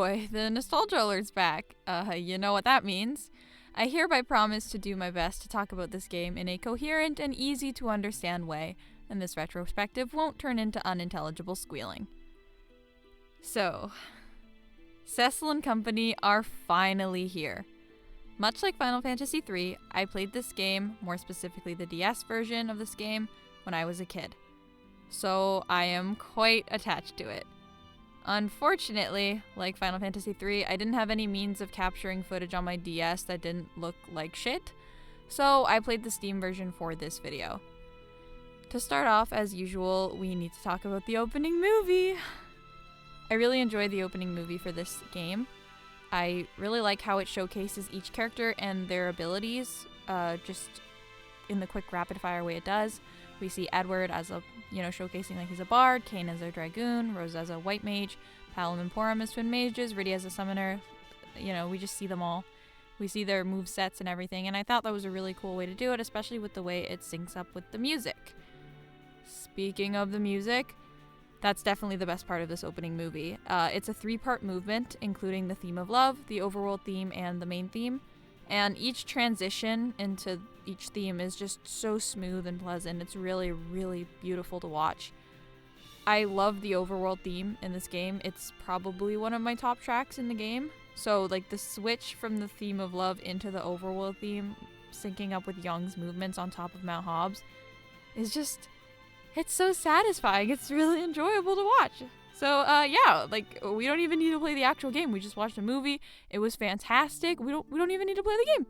boy, the nostalgia alert's back. You know what that means. I hereby promise to do my best to talk about this game in a coherent and easy to understand way, and this retrospective won't turn into unintelligible squealing. So, Cecil and company are finally here. Much like Final Fantasy III, I played this game, more specifically the DS version of this game, when I was a kid. So I am quite attached to it. Unfortunately, like Final Fantasy III, I didn't have any means of capturing footage on my DS that didn't look like shit, so I played the Steam version for this video. To start off, as usual, we need to talk about the opening movie. I really enjoyed the opening movie for this game. I really like how it showcases each character and their abilities, just in the quick rapid-fire way it does. We see Edward as showcasing like he's a bard, Kain as a dragoon, Rosa as a white mage, Palom and Porum as twin mages, Rydia as a summoner. We just see them all. We see their movesets and everything, and I thought that was a really cool way to do it, especially with the way it syncs up with the music. Speaking of the music, that's definitely the best part of this opening movie. It's a 3-part movement, including the theme of love, the overworld theme, and the main theme. And each transition into each theme is just so smooth and pleasant. It's really, really beautiful to watch. I love the overworld theme in this game. It's probably one of my top tracks in the game. So, like, the switch from the theme of love into the overworld theme, syncing up with Young's movements on top of Mount Hobbs, is just... it's so satisfying. It's really enjoyable to watch. So, we don't even need to play the actual game. We just watched a movie. It was fantastic. We don't even need to play the game.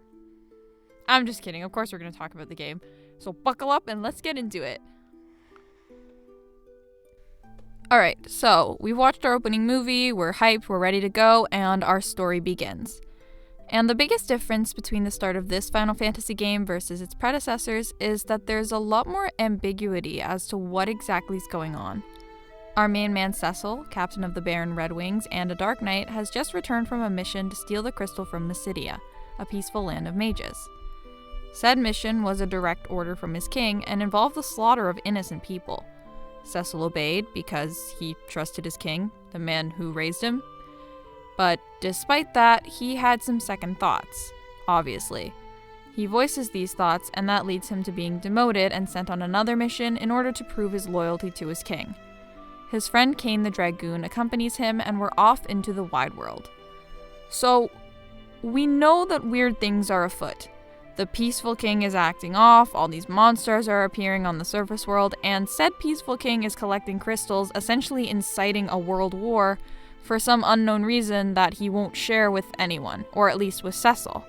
I'm just kidding. Of course we're going to talk about the game. So buckle up and let's get into it. Alright, so we've watched our opening movie. We're hyped. We're ready to go. And our story begins. And the biggest difference between the start of this Final Fantasy game versus its predecessors is that there's a lot more ambiguity as to what exactly is going on. Our main man Cecil, captain of the Baron Red Wings and a Dark Knight, has just returned from a mission to steal the crystal from Mysidia, a peaceful land of mages. Said mission was a direct order from his king and involved the slaughter of innocent people. Cecil obeyed because he trusted his king, the man who raised him. But despite that, he had some second thoughts, obviously. He voices these thoughts, and that leads him to being demoted and sent on another mission in order to prove his loyalty to his king. His friend Kain the Dragoon accompanies him, and we're off into the wide world. So, we know that weird things are afoot. The peaceful king is acting off, all these monsters are appearing on the surface world, and said peaceful king is collecting crystals, essentially inciting a world war for some unknown reason that he won't share with anyone, or at least with Cecil.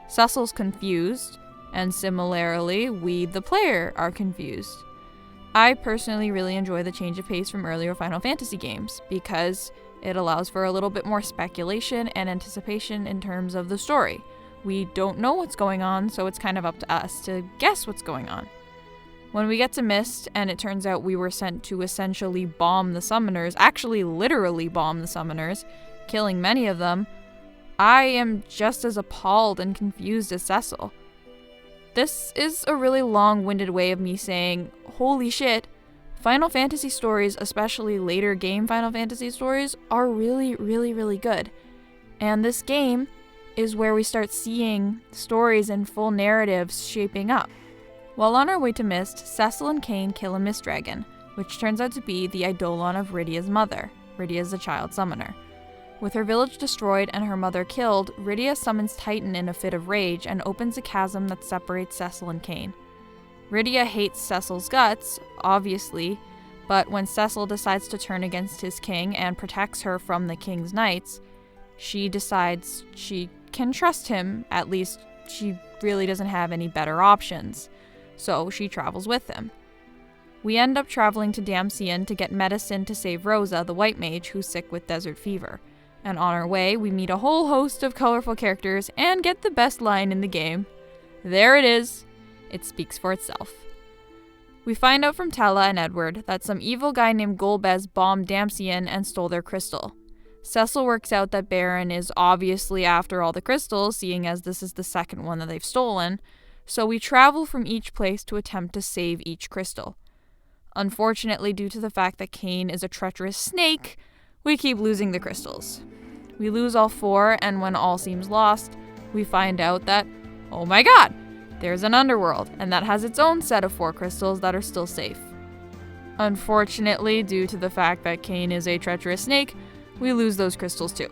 Cecil's confused, and similarly, we, the player, are confused. I personally really enjoy the change of pace from earlier Final Fantasy games, because it allows for a little bit more speculation and anticipation in terms of the story. We don't know what's going on, so it's kind of up to us to guess what's going on. When we get to Mist, and it turns out we were sent to essentially bomb the summoners, actually literally bomb the summoners, killing many of them, I am just as appalled and confused as Cecil. This is a really long-winded way of me saying, holy shit, Final Fantasy stories, especially later game Final Fantasy stories, are really, really, really good. And this game is where we start seeing stories and full narratives shaping up. While on our way to Mist, Cecil and Kain kill a Mist Dragon, which turns out to be the Eidolon of Rydia's mother. Rydia is a child summoner. With her village destroyed and her mother killed, Rydia summons Titan in a fit of rage and opens a chasm that separates Cecil and Kain. Rydia hates Cecil's guts, obviously, but when Cecil decides to turn against his king and protects her from the king's knights, she decides she can trust him, at least she really doesn't have any better options, so she travels with him. We end up traveling to Damcyan to get medicine to save Rosa, the white mage, who's sick with desert fever. And on our way, we meet a whole host of colorful characters and get the best line in the game. There it is. It speaks for itself. We find out from Tellah and Edward that some evil guy named Golbez bombed Damcyan and stole their crystal. Cecil works out that Baron is obviously after all the crystals, seeing as this is the second one that they've stolen, so we travel from each place to attempt to save each crystal. Unfortunately, due to the fact that Kain is a treacherous snake, we keep losing the crystals. We lose all 4, and when all seems lost, we find out that, oh my god, there's an underworld, and that has its own set of 4 crystals that are still safe. Unfortunately, due to the fact that Kain is a treacherous snake, we lose those crystals too.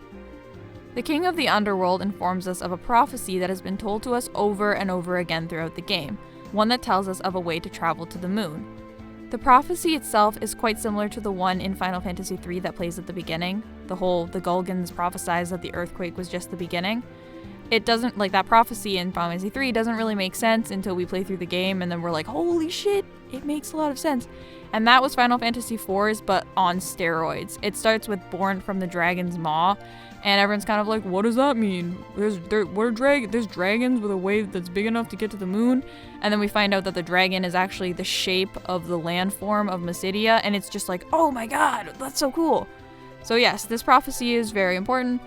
The king of the underworld informs us of a prophecy that has been told to us over and over again throughout the game, one that tells us of a way to travel to the moon. The prophecy itself is quite similar to the one in Final Fantasy III that plays at the beginning. The Gulgans prophesize that the earthquake was just the beginning. It doesn't, like, that prophecy in Final Fantasy III doesn't really make sense until we play through the game, and then we're like, holy shit, it makes a lot of sense. And that was Final Fantasy IV's, but on steroids. It starts with Born from the Dragon's Maw, and everyone's kind of like, what does that mean? There's dragons with a wave that's big enough to get to the moon, and then we find out that the dragon is actually the shape of the landform of Mysidia, and it's just like, oh my god, that's so cool. So yes, this prophecy is very important,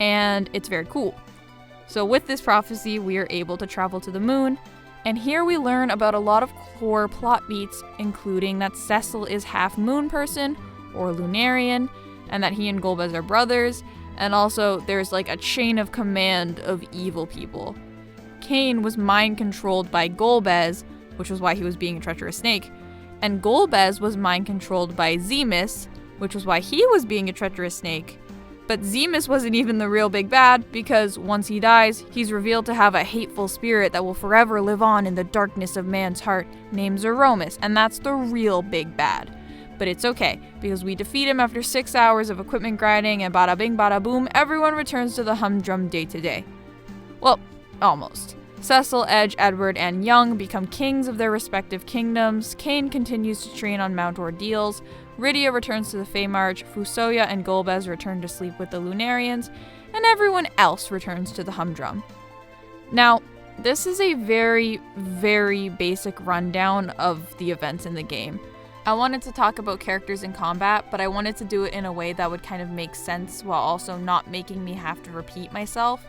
and it's very cool. So with this prophecy, we are able to travel to the moon, and here we learn about a lot of core plot beats, including that Cecil is half moon person, or Lunarian, and that he and Golbez are brothers, and also there's like a chain of command of evil people. Kain was mind-controlled by Golbez, which was why he was being a treacherous snake, and Golbez was mind-controlled by Zemus, which was why he was being a treacherous snake. But Zemus wasn't even the real big bad, because once he dies, he's revealed to have a hateful spirit that will forever live on in the darkness of man's heart, named Zeromus, and that's the real big bad. But it's okay, because we defeat him after 6 hours of equipment grinding, and bada bing bada boom, everyone returns to the humdrum day-to-day. Well, almost. Cecil, Edge, Edward, and Young become kings of their respective kingdoms, Kain continues to train on Mount Ordeals, Rydia returns to the Feymarch, Fusoya and Golbez return to sleep with the Lunarians, and everyone else returns to the humdrum. Now, this is a very, very basic rundown of the events in the game. I wanted to talk about characters in combat, but I wanted to do it in a way that would kind of make sense while also not making me have to repeat myself.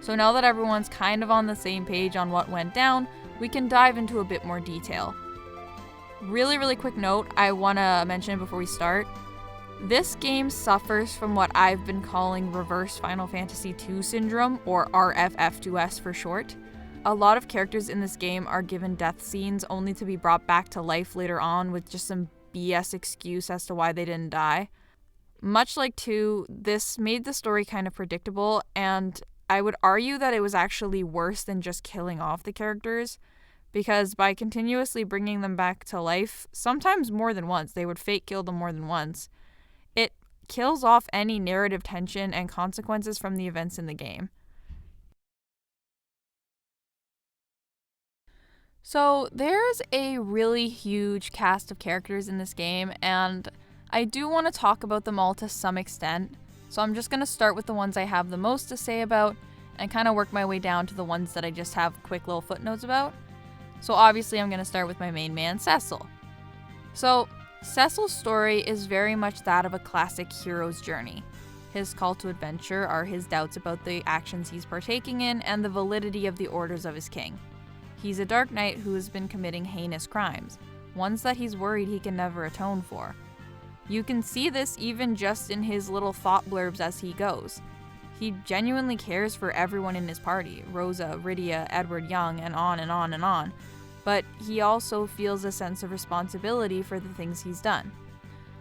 So now that everyone's kind of on the same page on what went down, we can dive into a bit more detail. Really quick note I want to mention before we start. This game suffers from what I've been calling reverse Final Fantasy II syndrome, or RFF2S for short. A lot of characters in this game are given death scenes only to be brought back to life later on with just some BS excuse as to why they didn't die. Much like 2, this made the story kind of predictable, and I would argue that it was actually worse than just killing off the characters, because by continuously bringing them back to life, sometimes more than once, they would fake kill them more than once, it kills off any narrative tension and consequences from the events in the game. So there's a really huge cast of characters in this game, and I do want to talk about them all to some extent, so I'm just going to start with the ones I have the most to say about, and kind of work my way down to the ones that I just have quick little footnotes about. So obviously I'm going to start with my main man, Cecil. So Cecil's story is very much that of a classic hero's journey. His call to adventure are his doubts about the actions he's partaking in and the validity of the orders of his king. He's a dark knight who has been committing heinous crimes, ones that he's worried he can never atone for. You can see this even just in his little thought blurbs as he goes. He genuinely cares for everyone in his party, Rosa, Rydia, Edward, Young, and on and on and on. But he also feels a sense of responsibility for the things he's done.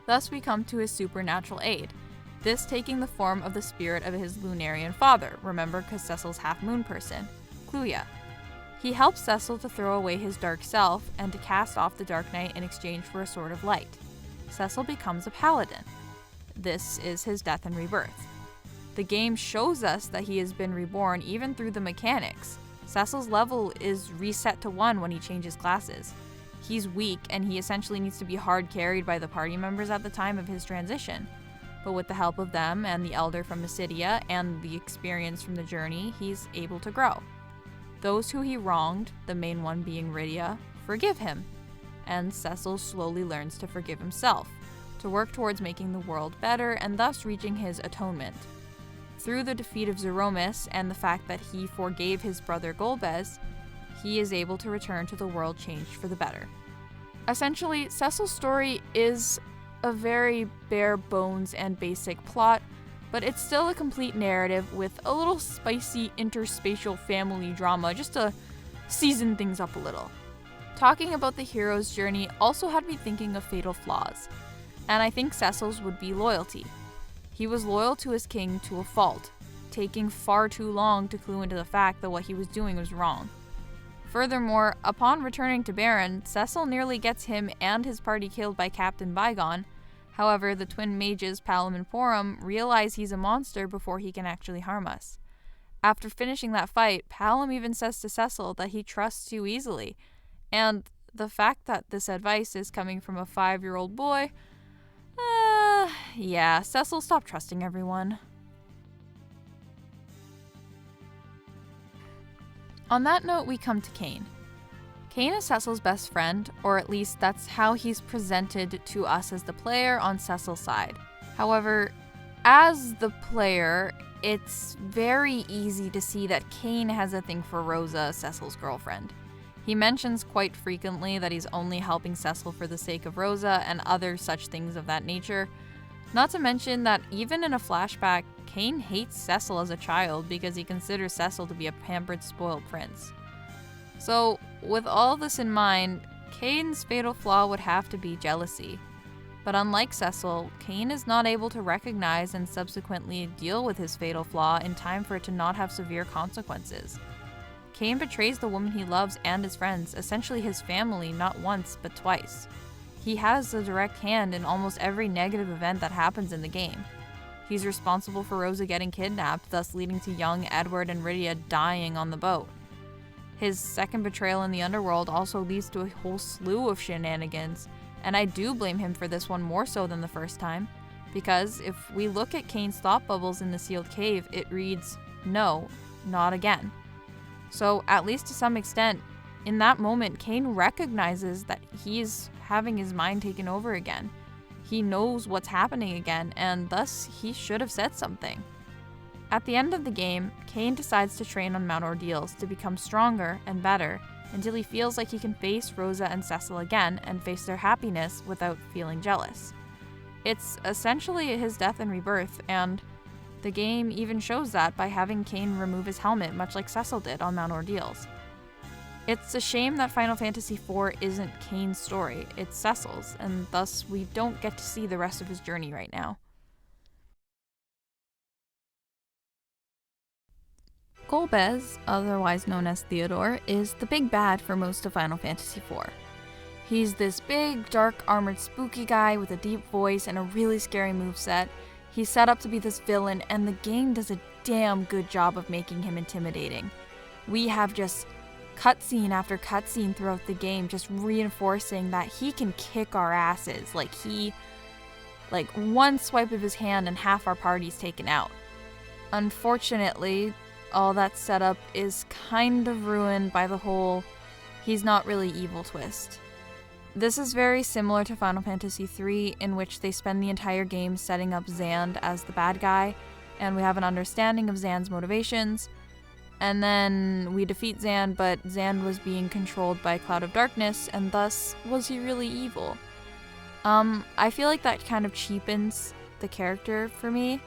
Thus we come to his supernatural aid, this taking the form of the spirit of his Lunarian father, remember because Cecil's half-moon person, Cluya. He helps Cecil to throw away his dark self and to cast off the Dark Knight in exchange for a sword of light. Cecil becomes a paladin. This is his death and rebirth. The game shows us that he has been reborn even through the mechanics. Cecil's level is reset to 1 when he changes classes. He's weak and he essentially needs to be hard carried by the party members at the time of his transition. But with the help of them and the Elder from Mysidia and the experience from the journey, he's able to grow. Those who he wronged, the main one being Rydia, forgive him. And Cecil slowly learns to forgive himself, to work towards making the world better and thus reaching his atonement. Through the defeat of Zeromus and the fact that he forgave his brother Golbez, he is able to return to the world changed for the better. Essentially, Cecil's story is a very bare bones and basic plot, but it's still a complete narrative with a little spicy interspatial family drama just to season things up a little. Talking about the hero's journey also had me thinking of fatal flaws, and I think Cecil's would be loyalty. He was loyal to his king to a fault, taking far too long to clue into the fact that what he was doing was wrong. Furthermore, upon returning to Baron, Cecil nearly gets him and his party killed by Captain Bygone. However, the twin mages Palom and Porom realize he's a monster before he can actually harm us. After finishing that fight, Palom even says to Cecil that he trusts you easily, and the fact that this advice is coming from a 5-year-old boy, yeah, Cecil, stop trusting everyone. On that note, we come to Kain. Kain is Cecil's best friend, or at least that's how he's presented to us as the player on Cecil's side. However, as the player, it's very easy to see that Kain has a thing for Rosa, Cecil's girlfriend. He mentions quite frequently that he's only helping Cecil for the sake of Rosa and other such things of that nature. Not to mention that even in a flashback, Kain hates Cecil as a child because he considers Cecil to be a pampered, spoiled prince. So, with all this in mind, Kain's fatal flaw would have to be jealousy. But unlike Cecil, Kain is not able to recognize and subsequently deal with his fatal flaw in time for it to not have severe consequences. Kain betrays the woman he loves and his friends, essentially his family, not once but twice. He has a direct hand in almost every negative event that happens in the game. He's responsible for Rosa getting kidnapped, thus leading to young Edward and Rydia dying on the boat. His second betrayal in the underworld also leads to a whole slew of shenanigans, and I do blame him for this one more so than the first time, because if we look at Kain's thought bubbles in the sealed cave, it reads, "No, not again." So, at least to some extent, in that moment, Kain recognizes that he's having his mind taken over again. He knows what's happening again, and thus he should have said something. At the end of the game, Kain decides to train on Mount Ordeals to become stronger and better until he feels like he can face Rosa and Cecil again and face their happiness without feeling jealous. It's essentially his death and rebirth, and the game even shows that by having Kain remove his helmet, much like Cecil did on Mount Ordeals. It's a shame that Final Fantasy IV isn't Kain's story, it's Cecil's, and thus we don't get to see the rest of his journey right now. Golbez, otherwise known as Theodore, is the big bad for most of Final Fantasy IV. He's this big, dark, armored, spooky guy with a deep voice and a really scary moveset. He's set up to be this villain, and the game does a damn good job of making him intimidating. We have just cutscene after cutscene throughout the game just reinforcing that he can kick our asses. Like one swipe of his hand and half our party's taken out. Unfortunately, all that setup is kind of ruined by the whole he's not really evil twist. This is very similar to Final Fantasy III, in which they spend the entire game setting up Xand as the bad guy, and we have an understanding of Xand's motivations, and then we defeat Xand, but Xand was being controlled by a cloud of darkness, and thus, was he really evil? I feel like that kind of cheapens the character for me,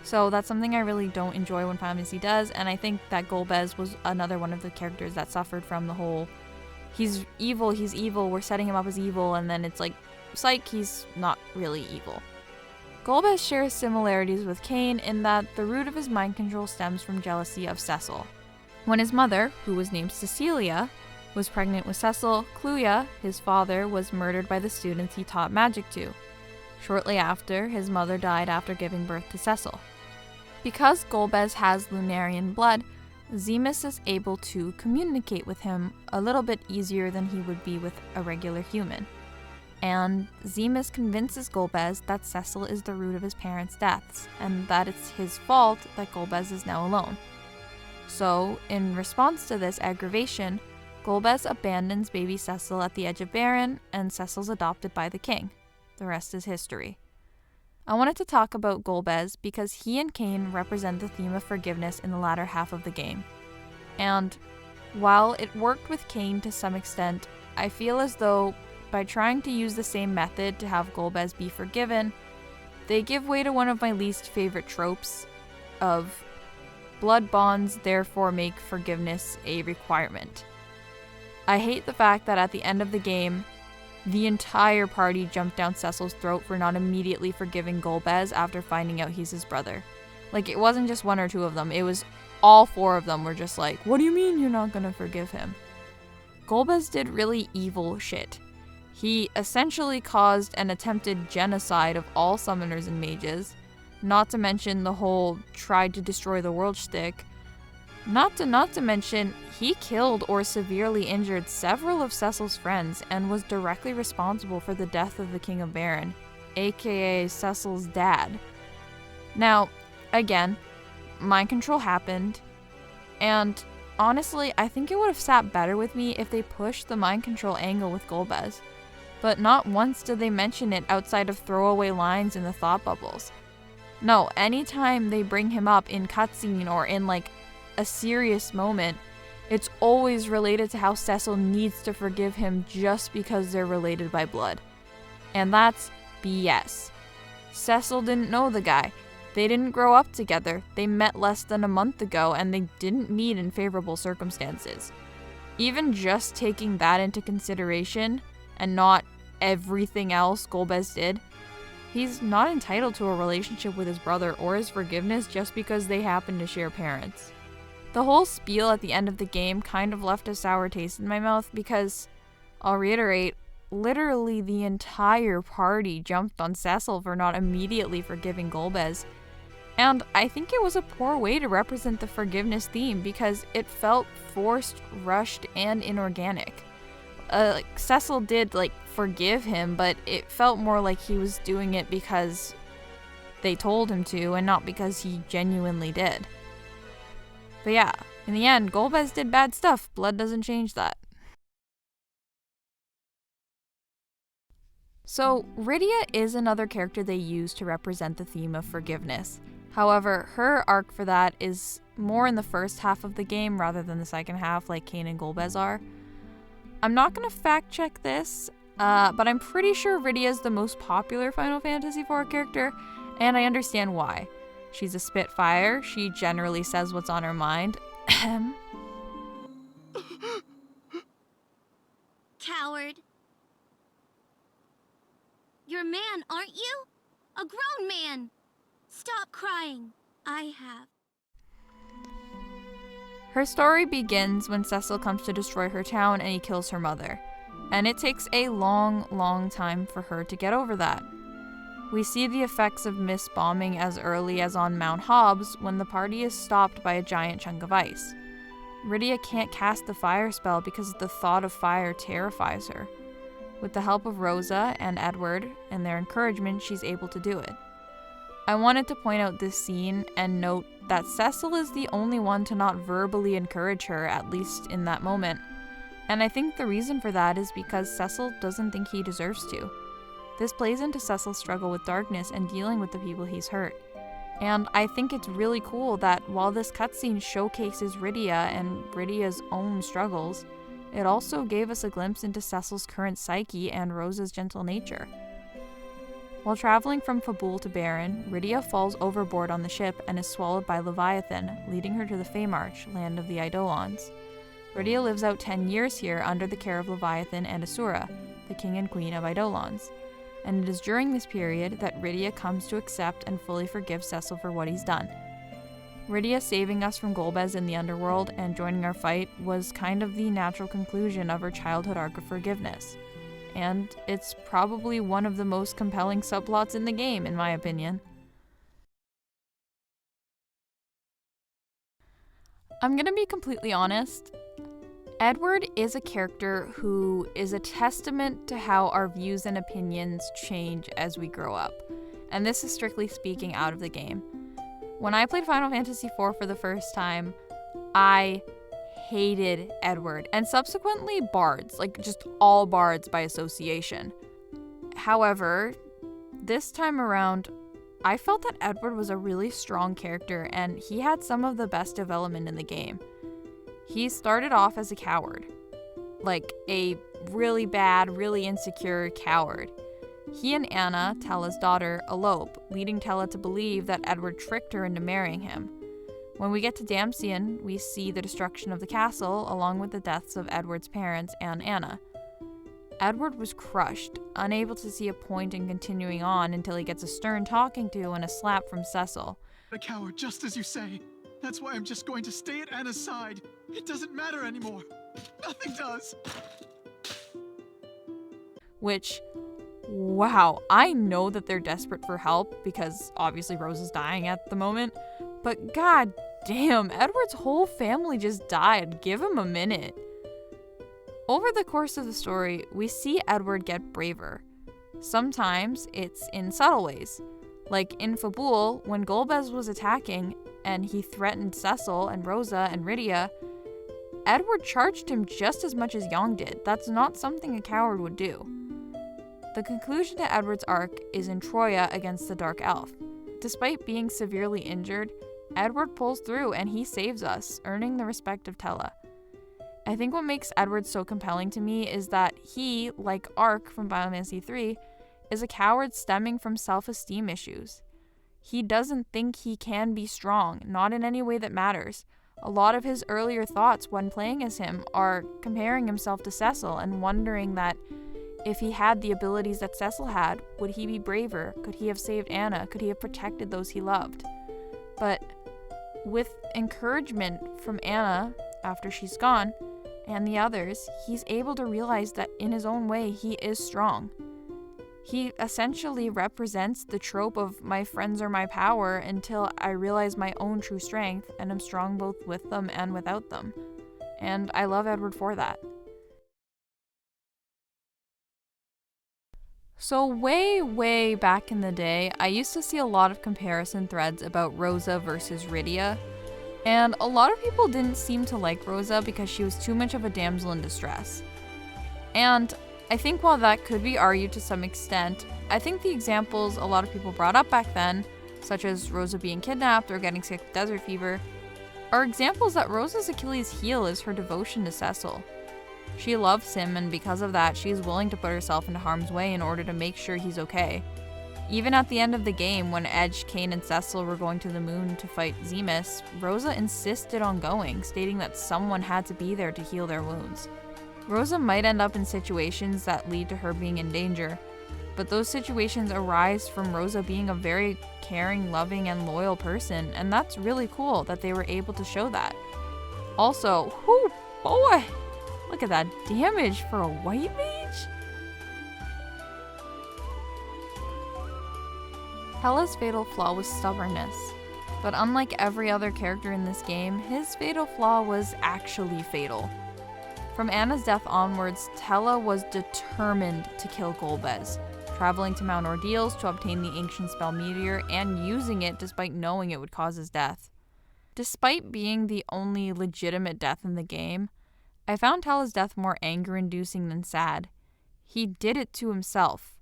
so that's something I really don't enjoy when Final Fantasy does, and I think that Golbez was another one of the characters that suffered from the whole he's evil, we're setting him up as evil, and then it's like, psych, he's not really evil. Golbez shares similarities with Kain in that the root of his mind control stems from jealousy of Cecil. When his mother, who was named Cecilia, was pregnant with Cecil, Cluya, his father, was murdered by the students he taught magic to. Shortly after, his mother died after giving birth to Cecil. Because Golbez has Lunarian blood, Zemus is able to communicate with him a little bit easier than he would be with a regular human. And Zemus convinces Golbez that Cecil is the root of his parents' deaths, and that it's his fault that Golbez is now alone. So, in response to this aggravation, Golbez abandons baby Cecil at the edge of Baron, and Cecil's adopted by the king. The rest is history. I wanted to talk about Golbez because he and Kain represent the theme of forgiveness in the latter half of the game. And while it worked with Kain to some extent, I feel as though by trying to use the same method to have Golbez be forgiven, they give way to one of my least favorite tropes of blood bonds therefore make forgiveness a requirement. I hate the fact that at the end of the game, the entire party jumped down Cecil's throat for not immediately forgiving Golbez after finding out he's his brother. Like, it wasn't just one or two of them, it was all four of them were just like, what do you mean you're not gonna forgive him? Golbez did really evil shit. He essentially caused an attempted genocide of all summoners and mages, not to mention the whole tried to destroy the world shtick. Not to mention, he killed or severely injured several of Cecil's friends and was directly responsible for the death of the King of Baron, aka Cecil's dad. Now, again, mind control happened, and honestly, I think it would have sat better with me if they pushed the mind control angle with Golbez, but not once did they mention it outside of throwaway lines in the thought bubbles. No, anytime they bring him up in cutscene or in like a serious moment, it's always related to how Cecil needs to forgive him just because they're related by blood. And that's BS. Cecil didn't know the guy. They didn't grow up together. They met less than a month ago and they didn't meet in favorable circumstances. Even just taking that into consideration and not everything else Golbez did, he's not entitled to a relationship with his brother or his forgiveness just because they happen to share parents. The whole spiel at the end of the game kind of left a sour taste in my mouth because, I'll reiterate, literally the entire party jumped on Cecil for not immediately forgiving Golbez. And I think it was a poor way to represent the forgiveness theme because it felt forced, rushed, and inorganic. Cecil did, forgive him, but it felt more like he was doing it because they told him to and not because he genuinely did. But yeah, in the end, Golbez did bad stuff. Blood doesn't change that. So, Rydia is another character they use to represent the theme of forgiveness. However, her arc for that is more in the first half of the game rather than the second half like Kain and Golbez are. I'm not going to fact check this, but I'm pretty sure Rydia is the most popular Final Fantasy IV character, and I understand why. She's a Spitfire, she generally says what's on her mind. Coward. You're a man, aren't you? A grown man! Stop crying. I have. Her story begins when Cecil comes to destroy her town and he kills her mother. And it takes a long, long time for her to get over that. We see the effects of mist bombing as early as on Mount Hobbs when the party is stopped by a giant chunk of ice. Rydia can't cast the fire spell because the thought of fire terrifies her. With the help of Rosa and Edward and their encouragement, she's able to do it. I wanted to point out this scene and note that Cecil is the only one to not verbally encourage her, at least in that moment. And I think the reason for that is because Cecil doesn't think he deserves to. This plays into Cecil's struggle with darkness and dealing with the people he's hurt. And I think it's really cool that while this cutscene showcases Rydia and Rydia's own struggles, it also gave us a glimpse into Cecil's current psyche and Rosa's gentle nature. While traveling from Fabul to Baron, Rydia falls overboard on the ship and is swallowed by Leviathan, leading her to the Feymarch, land of the Eidolons. Rydia lives out 10 years here under the care of Leviathan and Asura, the king and queen of Eidolons. And it is during this period that Rydia comes to accept and fully forgive Cecil for what he's done. Rydia saving us from Golbez in the underworld and joining our fight was kind of the natural conclusion of her childhood arc of forgiveness. And it's probably one of the most compelling subplots in the game, in my opinion. I'm gonna be completely honest. Edward is a character who is a testament to how our views and opinions change as we grow up. And this is strictly speaking out of the game. When I played Final Fantasy IV for the first time, I hated Edward, and subsequently bards, just all bards by association. However, this time around, I felt that Edward was a really strong character and he had some of the best development in the game. He started off as a coward, a really bad, really insecure coward. He and Anna, Tellah's daughter, elope, leading Tellah to believe that Edward tricked her into marrying him. When we get to Damcian, we see the destruction of the castle, along with the deaths of Edward's parents and Anna. Edward was crushed, unable to see a point in continuing on until he gets a stern talking to and a slap from Cecil. A coward, just as you say. That's why I'm just going to stay at Anna's side. It doesn't matter anymore. Nothing does. Which, wow, I know that they're desperate for help because obviously Rosa's dying at the moment, but god damn, Edward's whole family just died. Give him a minute. Over the course of the story, we see Edward get braver. Sometimes it's in subtle ways. Like in Fabul, when Golbez was attacking and he threatened Cecil and Rosa and Rydia, Edward charged him just as much as Young did. That's not something a coward would do. The conclusion to Edward's arc is in Troya against the Dark Elf. Despite being severely injured, Edward pulls through and he saves us, earning the respect of Tellah. I think what makes Edward so compelling to me is that he, like Ark from Final Fantasy III, is a coward stemming from self-esteem issues. He doesn't think he can be strong, not in any way that matters. A lot of his earlier thoughts when playing as him are comparing himself to Cecil and wondering that if he had the abilities that Cecil had, would he be braver? Could he have saved Anna? Could he have protected those he loved? But with encouragement from Anna after she's gone, and the others, he's able to realize that in his own way, he is strong. He essentially represents the trope of my friends are my power until I realize my own true strength and am strong both with them and without them. And I love Edward for that. So way back in the day, I used to see a lot of comparison threads about Rosa versus Rydia. And a lot of people didn't seem to like Rosa because she was too much of a damsel in distress. And I think while that could be argued to some extent, I think the examples a lot of people brought up back then, such as Rosa being kidnapped or getting sick with desert fever, are examples that Rosa's Achilles' heel is her devotion to Cecil. She loves him, and because of that, she is willing to put herself into harm's way in order to make sure he's okay. Even at the end of the game, when Edge, Kain, and Cecil were going to the moon to fight Zemus, Rosa insisted on going, stating that someone had to be there to heal their wounds. Rosa might end up in situations that lead to her being in danger, but those situations arise from Rosa being a very caring, loving, and loyal person, and that's really cool that they were able to show that. Also, whoo boy, look at that damage for a white mage! Tellah's fatal flaw was stubbornness, but unlike every other character in this game, his fatal flaw was actually fatal. From Anna's death onwards, Tellah was determined to kill Golbez, traveling to Mount Ordeals to obtain the ancient spell Meteor and using it despite knowing it would cause his death. Despite being the only legitimate death in the game, I found Tellah's death more anger-inducing than sad. He did it to himself.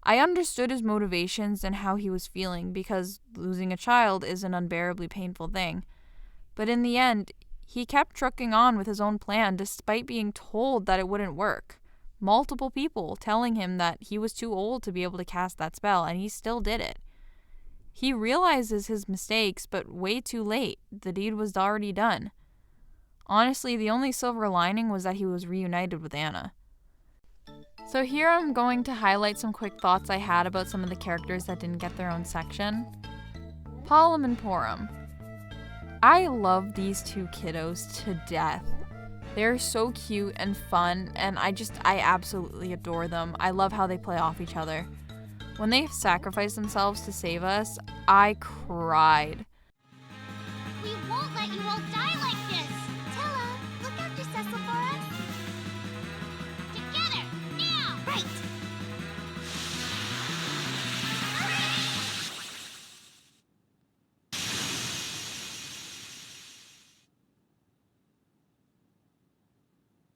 I understood his motivations and how he was feeling because losing a child is an unbearably painful thing. But in the end, he kept trucking on with his own plan despite being told that it wouldn't work. Multiple people telling him that he was too old to be able to cast that spell, and he still did it. He realizes his mistakes, but way too late. The deed was already done. Honestly, the only silver lining was that he was reunited with Anna. So here I'm going to highlight some quick thoughts I had about some of the characters that didn't get their own section. Palom and Porom. I love these two kiddos to death. They're so cute and fun, and I absolutely adore them. I love how they play off each other. When they sacrificed themselves to save us, I cried. We won't let you all die like this! Tellah, look after Cecil for us. Together, now! Right!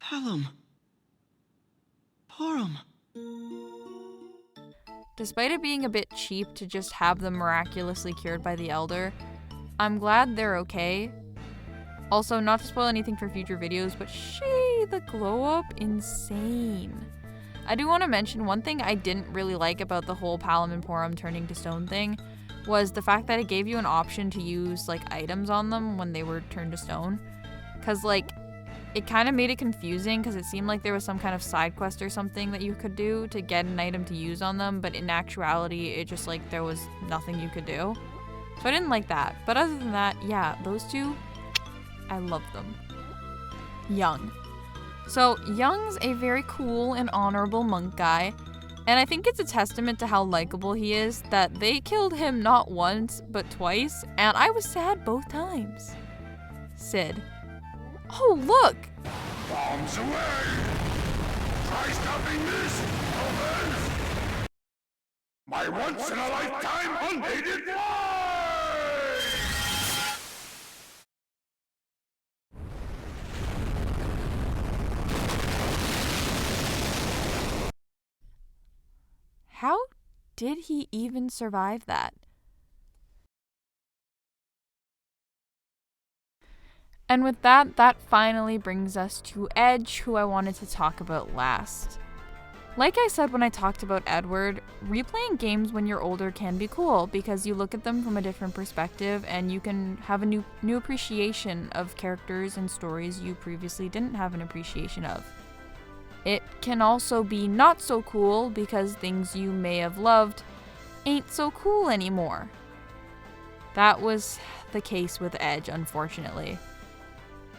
Palom. Porom. Despite it being a bit cheap to just have them miraculously cured by the Elder, I'm glad they're okay. Also, not to spoil anything for future videos, but the glow up, insane. I do want to mention one thing I didn't really like about the whole Palom and Porom turning to stone thing was the fact that it gave you an option to use like items on them when they were turned to stone. Cause like it kind of made it confusing because it seemed like there was some kind of side quest or something that you could do to get an item to use on them, but in actuality it just like there was nothing you could do. So I didn't like that. But other than that, yeah, those two, I love them. Young. So Young's a very cool and honorable monk guy, and I think it's a testament to how likable he is that they killed him not once, but twice, and I was sad both times. Sid. Oh, look! Bombs away! Try stopping this, Golbez! My once-in-a-lifetime unaided fly! How did he even survive that? And with that, that finally brings us to Edge, who I wanted to talk about last. Like I said when I talked about Edward, replaying games when you're older can be cool because you look at them from a different perspective and you can have a new appreciation of characters and stories you previously didn't have an appreciation of. It can also be not so cool because things you may have loved ain't so cool anymore. That was the case with Edge, unfortunately.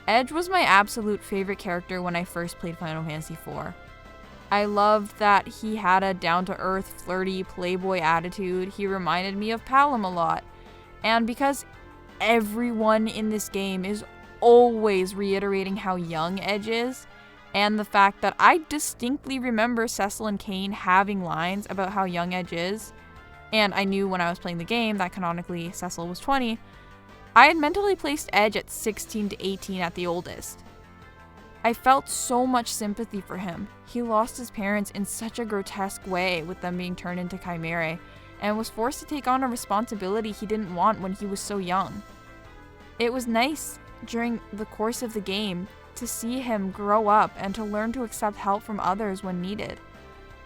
Edge was my absolute favorite character when I first played Final Fantasy IV. I loved that he had a down-to-earth, flirty, playboy attitude. He reminded me of Palom a lot. And because everyone in this game is always reiterating how young Edge is, and the fact that I distinctly remember Cecil and Kain having lines about how young Edge is, and I knew when I was playing the game that canonically Cecil was 20, I had mentally placed Edge at 16 to 18 at the oldest. I felt so much sympathy for him. He lost his parents in such a grotesque way with them being turned into chimerae, and was forced to take on a responsibility he didn't want when he was so young. It was nice, during the course of the game, to see him grow up and to learn to accept help from others when needed,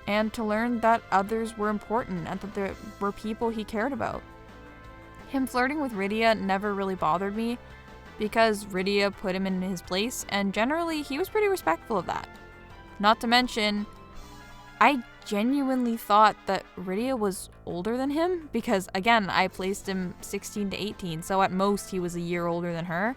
and to learn that others were important and that there were people he cared about. Him flirting with Rydia never really bothered me because Rydia put him in his place, and generally he was pretty respectful of that. Not to mention, I genuinely thought that Rydia was older than him because, again, I placed him 16 to 18, so at most he was a year older than her.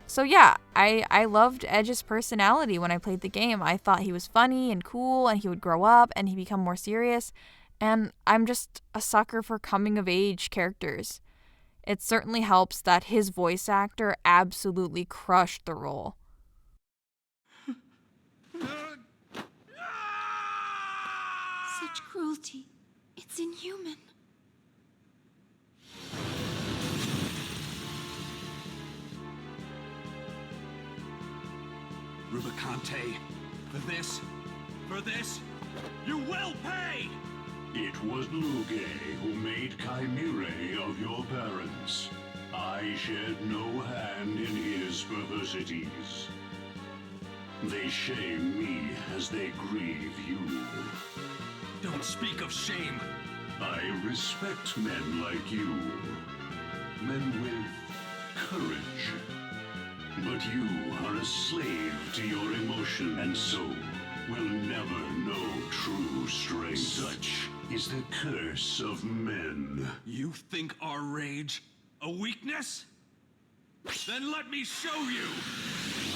So yeah, I loved Edge's personality when I played the game. I thought he was funny and cool, and he would grow up and he'd become more serious. And I'm just a sucker for coming-of-age characters. It certainly helps that his voice actor absolutely crushed the role. Such cruelty. It's inhuman. Rubicante, for this, you will pay! It was Luge who made chimerae of your parents. I shed no hand in his perversities. They shame me as they grieve you. Don't speak of shame. I respect men like you. Men with courage. But you are a slave to your emotion, and so will never know true strength. Such is the curse of men. You think our rage a weakness? Then let me show you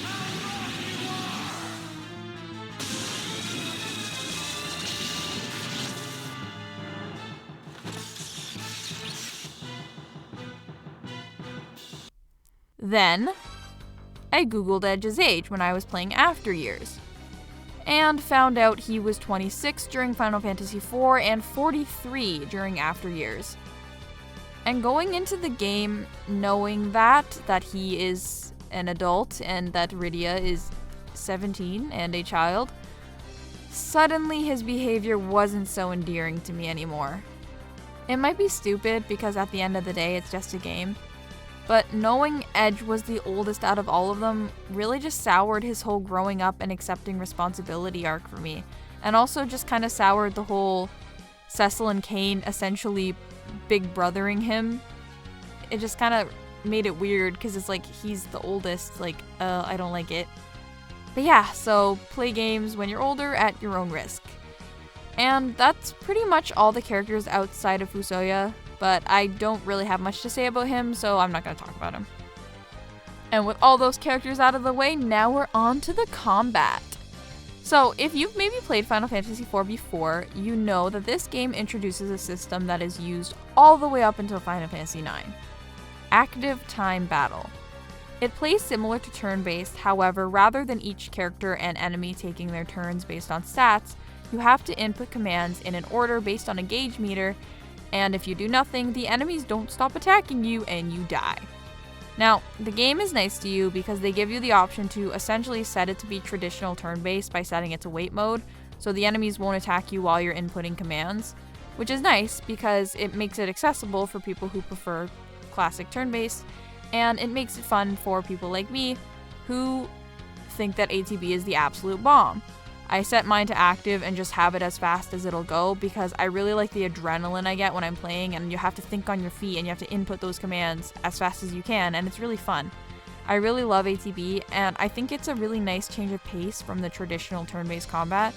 how wrong you are! Then, I googled Edge's age when I was playing After Years, and found out he was 26 during Final Fantasy IV and 43 during After Years. And going into the game knowing that he is an adult and that Rydia is 17 and a child, suddenly his behavior wasn't so endearing to me anymore. It might be stupid because at the end of the day it's just a game, but knowing Edge was the oldest out of all of them really just soured his whole growing up and accepting responsibility arc for me, and also just kind of soured the whole Cecil and Kain essentially big brothering him. It just kind of made it weird because it's like he's the oldest. Like, I don't like it. But yeah, so play games when you're older at your own risk. And that's pretty much all the characters outside of Fusoya, but I don't really have much to say about him, so I'm not going to talk about him. And with all those characters out of the way, now we're on to the combat. So if you've maybe played Final Fantasy IV before, you know that this game introduces a system that is used all the way up until Final Fantasy IX. Active time battle. It plays similar to turn-based, however, rather than each character and enemy taking their turns based on stats, you have to input commands in an order based on a gauge meter, and if you do nothing, the enemies don't stop attacking you and you die. Now, the game is nice to you because they give you the option to essentially set it to be traditional turn-based by setting it to wait mode, so the enemies won't attack you while you're inputting commands, which is nice because it makes it accessible for people who prefer classic turn-based, and it makes it fun for people like me who think that ATB is the absolute bomb. I set mine to active and just have it as fast as it'll go because I really like the adrenaline I get when I'm playing, and you have to think on your feet and you have to input those commands as fast as you can, and it's really fun. I really love ATB, and I think it's a really nice change of pace from the traditional turn-based combat.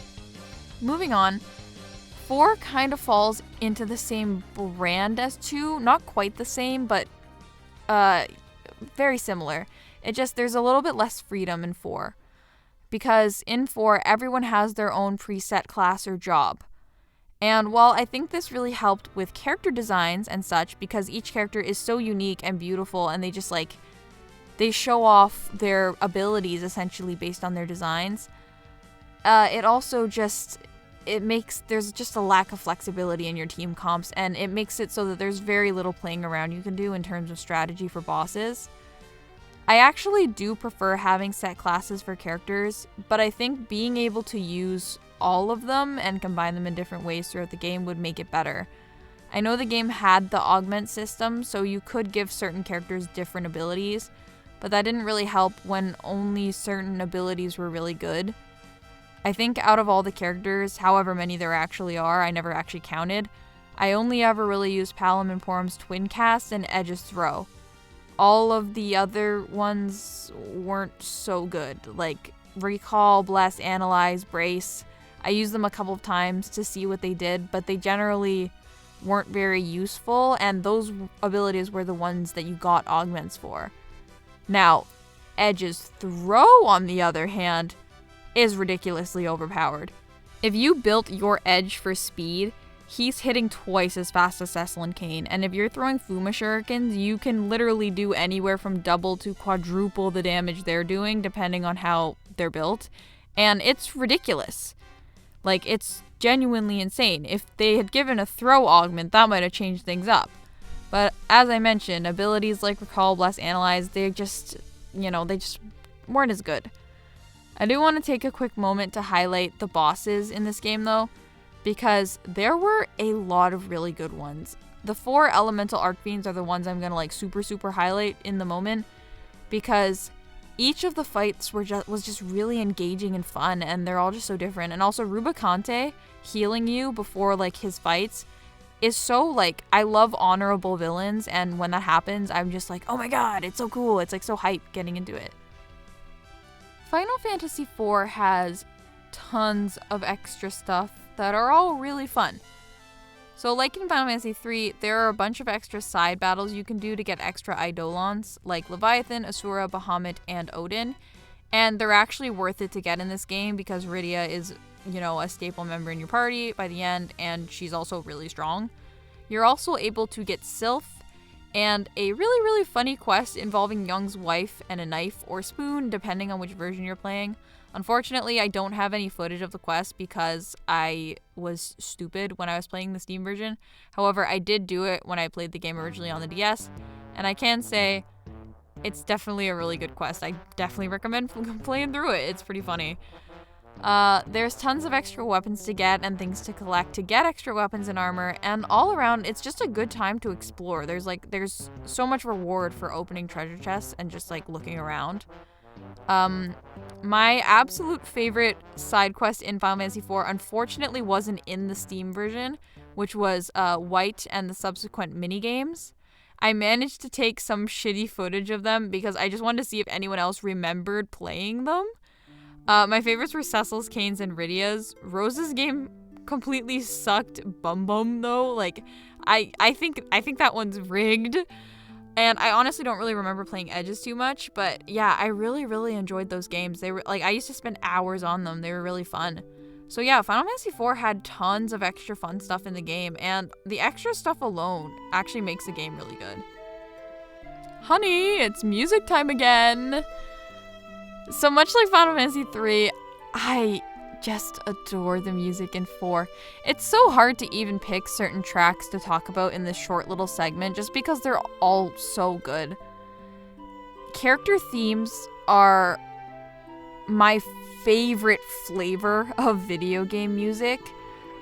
Moving on, 4 kind of falls into the same brand as 2, not quite the same, but very similar. There's a little bit less freedom in 4. Because in 4, everyone has their own preset class or job. And while I think this really helped with character designs and such, because each character is so unique and beautiful, and they show off their abilities essentially based on their designs, it also there's just a lack of flexibility in your team comps, and it makes it so that there's very little playing around you can do in terms of strategy for bosses. I actually do prefer having set classes for characters, but I think being able to use all of them and combine them in different ways throughout the game would make it better. I know the game had the augment system, so you could give certain characters different abilities, but that didn't really help when only certain abilities were really good. I think out of all the characters, however many there actually are, I never actually counted, I only ever really used Palom and Porum's Twin Cast and Edge's Throw. All of the other ones weren't so good, like Recall, Bless, Analyze, Brace. I used them a couple of times to see what they did, but they generally weren't very useful, and those abilities were the ones that you got augments for. Now, Edge's Throw, on the other hand, is ridiculously overpowered. If you built your Edge for speed, he's hitting twice as fast as Cecil and Kain, and if you're throwing Fuma Shurikens, you can literally do anywhere from double to quadruple the damage they're doing, depending on how they're built, and it's ridiculous. Like, it's genuinely insane. If they had given a throw augment, that might have changed things up. But as I mentioned, abilities like Recall, Bless, Analyze, they just weren't as good. I do want to take a quick moment to highlight the bosses in this game, though, because there were a lot of really good ones. The 4 elemental archfiends are the ones I'm gonna super highlight in the moment, because each of the fights was just really engaging and fun, and they're all just so different. And also Rubicante healing you before his fights is so I love honorable villains, and when that happens, I'm just like, oh my god, it's so cool. It's so hype getting into it. Final Fantasy IV has tons of extra stuff that are all really fun. So like in Final Fantasy III, there are a bunch of extra side battles you can do to get extra Eidolons, like Leviathan, Asura, Bahamut, and Odin. And they're actually worth it to get in this game because Rydia is, a staple member in your party by the end, and she's also really strong. You're also able to get Sylph, and a really funny quest involving Young's wife and a knife or spoon, depending on which version you're playing. Unfortunately, I don't have any footage of the quest because I was stupid when I was playing the Steam version. However, I did do it when I played the game originally on the DS, and I can say it's definitely a really good quest. I definitely recommend playing through it. It's pretty funny. There's tons of extra weapons to get and things to collect to get extra weapons and armor, and all around, it's just a good time to explore. There's so much reward for opening treasure chests and just looking around. My absolute favorite side quest in Final Fantasy IV unfortunately wasn't in the Steam version, which was White and the subsequent minigames. I managed to take some shitty footage of them because I just wanted to see if anyone else remembered playing them. My favorites were Cecil's, Kain's, and Rydia's. Rosa's game completely sucked bum though. Like, I think that one's rigged. And I honestly don't really remember playing Edges too much, but yeah, I really enjoyed those games. They were like, I used to spend hours on them. They were really fun. So yeah, Final Fantasy IV had tons of extra fun stuff in the game, and the extra stuff alone actually makes the game really good. Honey, it's music time again. So much like Final Fantasy III, I just adore the music in 4. It's so hard to even pick certain tracks to talk about in this short little segment just because they're all so good. Character themes are my favorite flavor of video game music.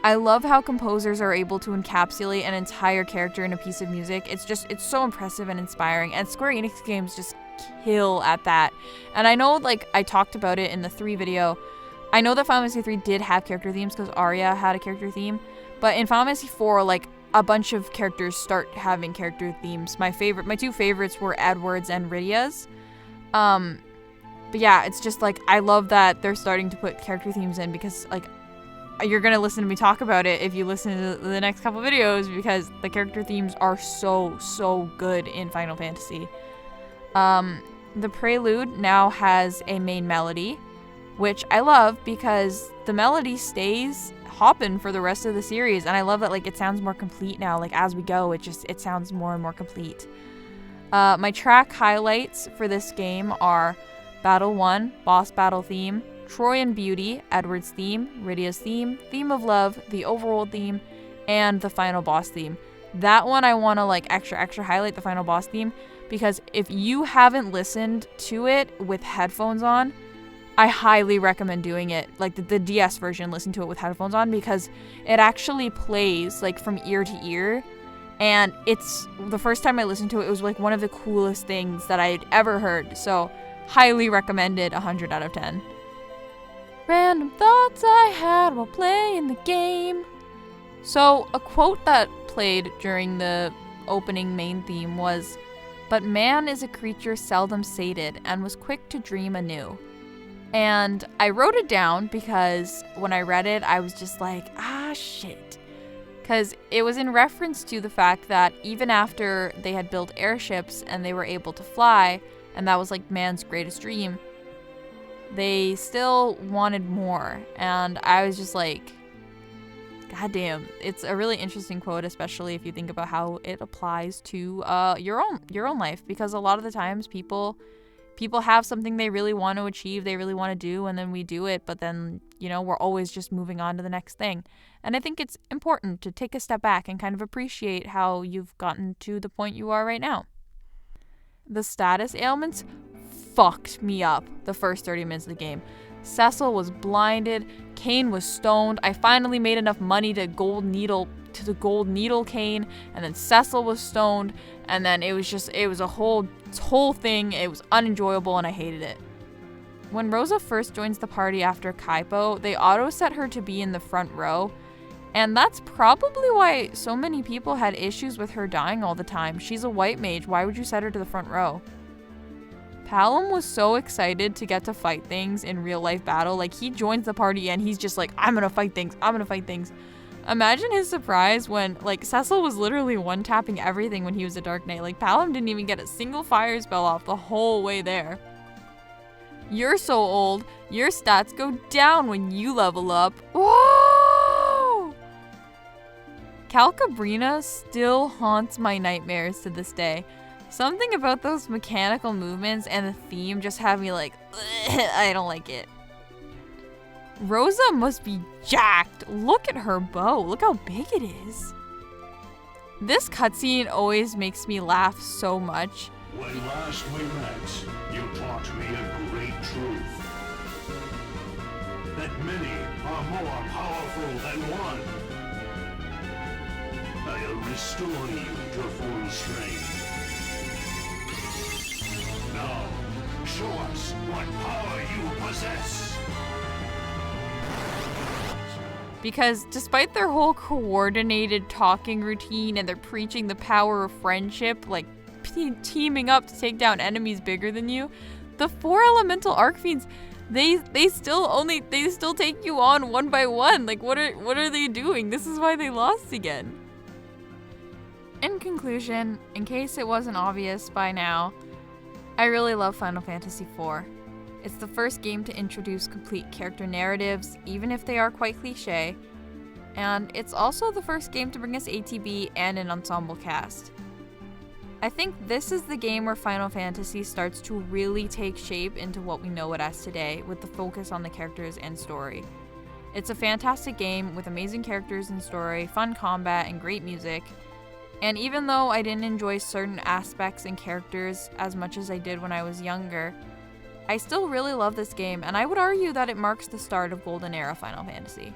I love how composers are able to encapsulate an entire character in a piece of music. It's so impressive and inspiring, and Square Enix games just kill at that. And I know, like, I talked about it in the 3 video. I know that Final Fantasy III did have character themes because Arya had a character theme, but in Final Fantasy IV, like, a bunch of characters start having character themes. My 2 favorites were Edward's and Rydia's. But yeah, it's just like, I love that they're starting to put character themes in because, like, you're gonna listen to me talk about it if you listen to the next couple videos because the character themes are so good in Final Fantasy. The prelude now has a main melody, which I love because the melody stays hopping for the rest of the series, and I love that, like, it sounds more complete now. Like, as we go, it sounds more and more complete. My track highlights for this game are Battle 1, Boss Battle theme, Troy and Beauty, Edward's theme, Rydia's theme, Theme of Love, the overworld theme, and the final boss theme. That one I want to, like, extra highlight, the final boss theme, because if you haven't listened to it with headphones on, I highly recommend doing it. Like, the DS version, listen to it with headphones on because it actually plays, like, from ear to ear. And it's, the first time I listened to it, it was, like, one of the coolest things that I'd ever heard. So, highly recommended, 100 out of 10. Random thoughts I had while playing the game. So, a quote that played during the opening main theme was, "But man is a creature seldom sated and was quick to dream anew." And I wrote it down because when I read it, I was just like, shit. Because it was in reference to the fact that even after they had built airships and they were able to fly, and that was like man's greatest dream, they still wanted more. And I was just like, goddamn. It's a really interesting quote, especially if you think about how it applies to your own life. Because a lot of the times people have something they really want to achieve, they really want to do, and then we do it, but then, you know, we're always just moving on to the next thing. And I think it's important to take a step back and kind of appreciate how you've gotten to the point you are right now. The status ailments fucked me up the first 30 minutes of the game. Cecil was blinded, Kain was stoned, I finally made enough money to the gold needle Kain, and then Cecil was stoned, and then it was a whole thing. It was unenjoyable and I hated it. When Rosa first joins the party after Kaipo, they auto set her to be in the front row, and that's probably why so many people had issues with her dying all the time. She's a white mage, why would you set her to the front row? Palom was so excited to get to fight things in real life battle. Like, he joins the party and he's just like, I'm gonna fight things. Imagine his surprise when, like, Cecil was literally one-tapping everything when he was a Dark Knight. Like, Palom didn't even get a single fire spell off the whole way there. You're so old, your stats go down when you level up. Whoa! Calcabrina still haunts my nightmares to this day. Something about those mechanical movements and the theme just have me like, I don't like it. Rosa must be jacked. Look at her bow. Look how big it is. This cutscene always makes me laugh so much. When last we met, you taught me a great truth. That many are more powerful than one. I'll restore you to full strength. Now, Show us what power you possess. Because despite their whole coordinated talking routine and they're preaching the power of friendship, like teaming up to take down enemies bigger than you, the 4 elemental Archfiends, they still take you on one by one. Like what are they doing? This is why they lost again. In conclusion, in case it wasn't obvious by now, I really love Final Fantasy IV. It's the first game to introduce complete character narratives, even if they are quite cliche, and it's also the first game to bring us ATB and an ensemble cast. I think this is the game where Final Fantasy starts to really take shape into what we know it as today, with the focus on the characters and story. It's a fantastic game with amazing characters and story, fun combat, and great music. And even though I didn't enjoy certain aspects and characters as much as I did when I was younger, I still really love this game, and I would argue that it marks the start of Golden Era Final Fantasy.